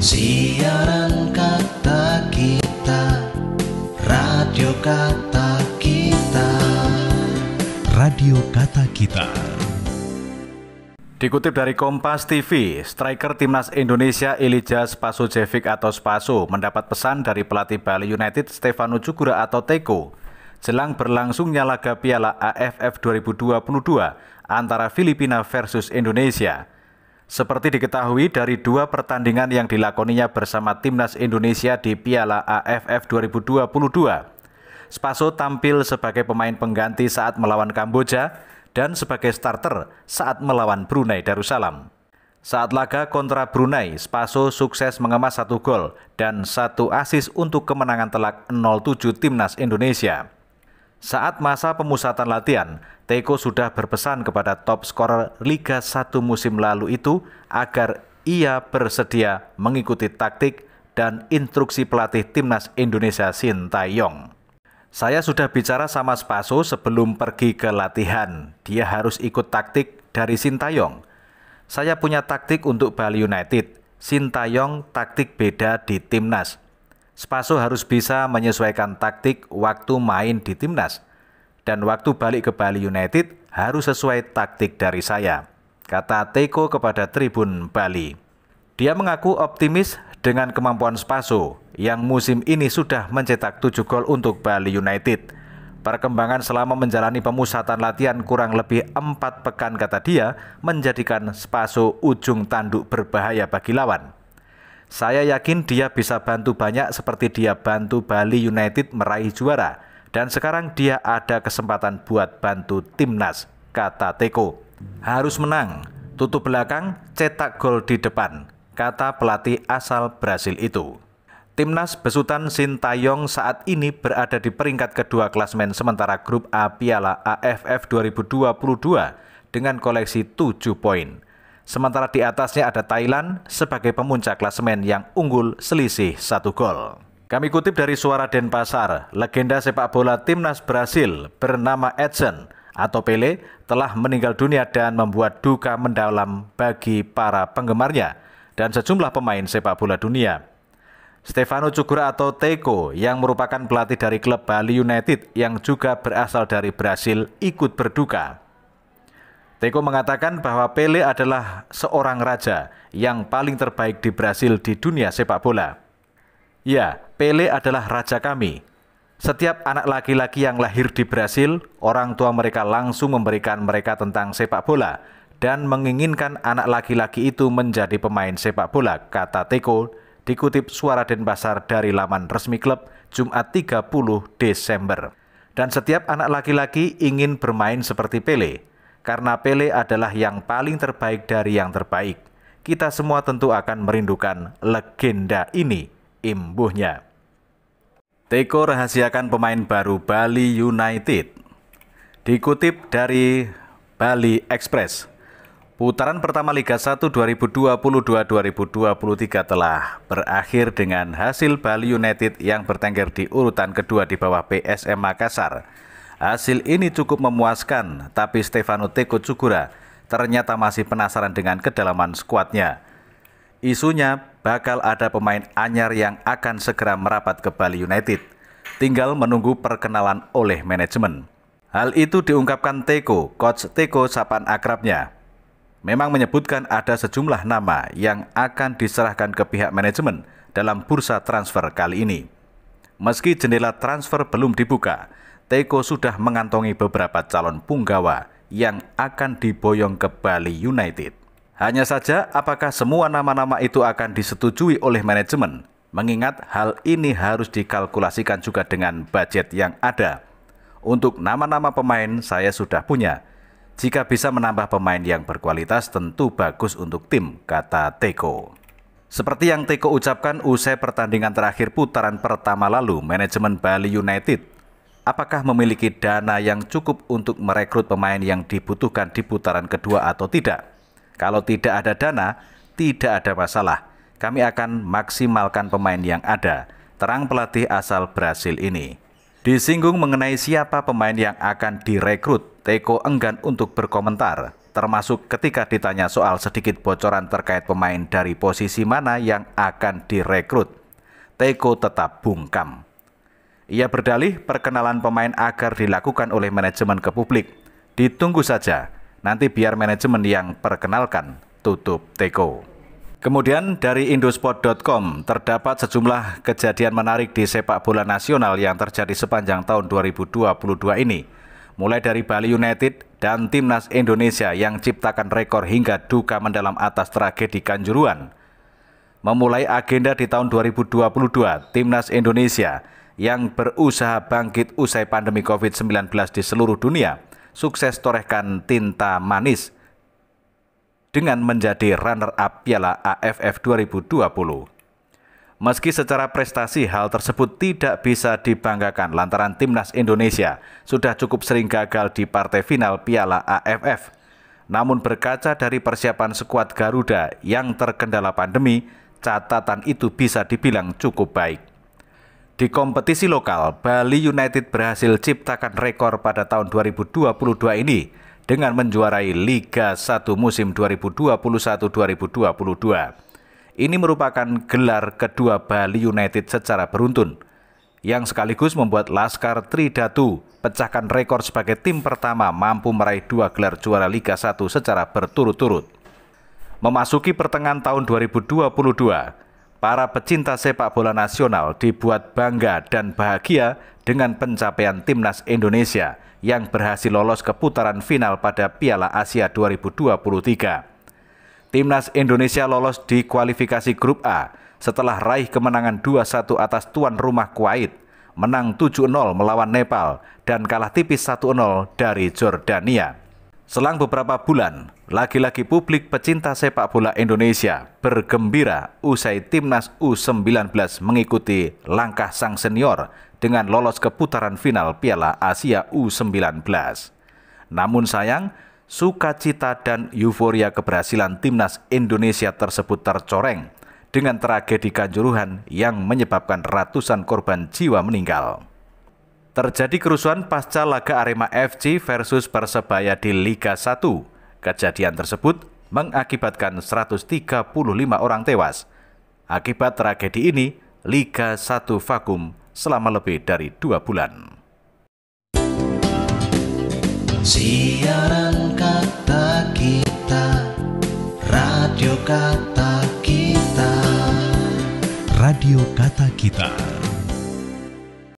Siaran Kata Kita, Radio Kata Kita. Radio Kata Kita. Dikutip dari Kompas TV, striker timnas Indonesia Elijah Spasojevic atau Spaso mendapat pesan dari pelatih Bali United Stefano Cugura atau Teko jelang berlangsungnya laga Piala AFF 2022 antara Filipina versus Indonesia. Seperti diketahui dari dua pertandingan yang dilakoninya bersama timnas Indonesia di Piala AFF 2022, Spaso tampil sebagai pemain pengganti saat melawan Kamboja dan sebagai starter saat melawan Brunei Darussalam. Saat laga kontra Brunei, Spaso sukses mengemas 1 gol dan 1 assist untuk kemenangan telak 0-7 timnas Indonesia. Saat masa pemusatan latihan, Teko sudah berpesan kepada top scorer Liga 1 musim lalu itu agar ia bersedia mengikuti taktik dan instruksi pelatih timnas Indonesia Sintayong. Saya sudah bicara sama Spaso sebelum pergi ke latihan. Dia harus ikut taktik dari Sintayong. Saya punya taktik untuk Bali United. Sintayong taktik beda di timnas. Spaso harus bisa menyesuaikan taktik waktu main di timnas. Dan waktu balik ke Bali United harus sesuai taktik dari saya, kata Teko kepada Tribun Bali. Dia mengaku optimis dengan kemampuan Spaso yang musim ini sudah mencetak 7 gol untuk Bali United. Perkembangan selama menjalani pemusatan latihan kurang lebih 4 pekan, kata dia, menjadikan Spaso ujung tanduk berbahaya bagi lawan. Saya yakin dia bisa bantu banyak seperti dia bantu Bali United meraih juara. Dan sekarang dia ada kesempatan buat bantu timnas, kata Teko. Harus menang, tutup belakang, cetak gol di depan, kata pelatih asal Brasil itu. Timnas besutan Sintayong saat ini berada di peringkat kedua klasemen sementara grup A Piala AFF 2022 dengan koleksi 7 poin. Sementara di atasnya ada Thailand sebagai pemuncak klasemen yang unggul selisih 1 gol. Kami kutip dari Suara Denpasar, legenda sepak bola timnas Brasil bernama Edson atau Pele telah meninggal dunia dan membuat duka mendalam bagi para penggemarnya dan sejumlah pemain sepak bola dunia. Stefano Cugura atau Teko yang merupakan pelatih dari klub Bali United yang juga berasal dari Brasil ikut berduka. Teko mengatakan bahwa Pele adalah seorang raja yang paling terbaik di Brasil di dunia sepak bola. Ya, Pele adalah raja kami. Setiap anak laki-laki yang lahir di Brasil, orang tua mereka langsung memberikan mereka tentang sepak bola dan menginginkan anak laki-laki itu menjadi pemain sepak bola, kata Teko, dikutip Suara Denpasar dari laman resmi klub Jumat 30 Desember. Dan setiap anak laki-laki ingin bermain seperti Pele. Karena Pele adalah yang paling terbaik dari yang terbaik. Kita semua tentu akan merindukan legenda ini, imbuhnya. Teko rahasiakan pemain baru Bali United. Dikutip dari Bali Express, putaran pertama Liga 1 2022-2023 telah berakhir dengan hasil Bali United yang bertengger di urutan kedua di bawah PSM Makassar. Hasil ini cukup memuaskan, tapi Stefano Teko Cugura ternyata masih penasaran dengan kedalaman skuadnya. Isunya bakal ada pemain anyar yang akan segera merapat ke Bali United. Tinggal menunggu perkenalan oleh manajemen. Hal itu diungkapkan Teko, Coach Teko sapaan akrabnya. Memang menyebutkan ada sejumlah nama yang akan diserahkan ke pihak manajemen dalam bursa transfer kali ini. Meski jendela transfer belum dibuka, Teko sudah mengantongi beberapa calon punggawa yang akan diboyong ke Bali United. Hanya saja apakah semua nama-nama itu akan disetujui oleh manajemen? Mengingat hal ini harus dikalkulasikan juga dengan budget yang ada. Untuk nama-nama pemain saya sudah punya. Jika bisa menambah pemain yang berkualitas tentu bagus untuk tim, kata Teko. Seperti yang Teko ucapkan usai pertandingan terakhir putaran pertama lalu, manajemen Bali United apakah memiliki dana yang cukup untuk merekrut pemain yang dibutuhkan di putaran kedua atau tidak? Kalau tidak ada dana, tidak ada masalah. Kami akan maksimalkan pemain yang ada, terang pelatih asal Brasil ini. Disinggung mengenai siapa pemain yang akan direkrut, Teko enggan untuk berkomentar. termasuk ketika ditanya soal sedikit bocoran terkait pemain dari posisi mana yang akan direkrut. Teko tetap bungkam. Ia berdalih perkenalan pemain agar dilakukan oleh manajemen ke publik. Ditunggu saja, nanti biar manajemen yang perkenalkan, tutup Teko. Kemudian dari Indosport.com terdapat sejumlah kejadian menarik di sepak bola nasional yang terjadi sepanjang tahun 2022 ini. Mulai dari Bali United dan Timnas Indonesia yang ciptakan rekor hingga duka mendalam atas tragedi Kanjuruhan. Memulai agenda di tahun 2022, Timnas Indonesia yang berusaha bangkit usai pandemi COVID-19 di seluruh dunia, sukses torehkan tinta manis dengan menjadi runner-up Piala AFF 2020. Meski secara prestasi hal tersebut tidak bisa dibanggakan lantaran Timnas Indonesia sudah cukup sering gagal di partai final Piala AFF. Namun berkaca dari persiapan skuad Garuda yang terkendala pandemi, catatan itu bisa dibilang cukup baik. Di kompetisi lokal, Bali United berhasil ciptakan rekor pada tahun 2022 ini dengan menjuarai Liga 1 musim 2021-2022. Ini merupakan gelar kedua Bali United secara beruntun, yang sekaligus membuat Laskar Tridatu pecahkan rekor sebagai tim pertama mampu meraih 2 gelar juara Liga 1 secara berturut-turut. Memasuki pertengahan tahun 2022, para pecinta sepak bola nasional dibuat bangga dan bahagia dengan pencapaian Timnas Indonesia yang berhasil lolos ke putaran final pada Piala Asia 2023. Timnas Indonesia lolos di kualifikasi grup A setelah raih kemenangan 2-1 atas tuan rumah Kuwait, menang 7-0 melawan Nepal, dan kalah tipis 1-0 dari Jordania. Selang beberapa bulan, lagi-lagi publik pecinta sepak bola Indonesia bergembira usai Timnas U19 mengikuti langkah sang senior dengan lolos ke putaran final Piala Asia U19. Namun sayang, sukacita dan euforia keberhasilan Timnas Indonesia tersebut tercoreng dengan tragedi Kanjuruhan yang menyebabkan ratusan korban jiwa meninggal. Terjadi kerusuhan pasca laga Arema FC versus Persebaya di Liga 1. Kejadian tersebut mengakibatkan 135 orang tewas. Akibat tragedi ini, Liga 1 vakum selama lebih dari 2 bulan. Siaran Kata Kita, Radio Kata Kita. Radio Kata Kita.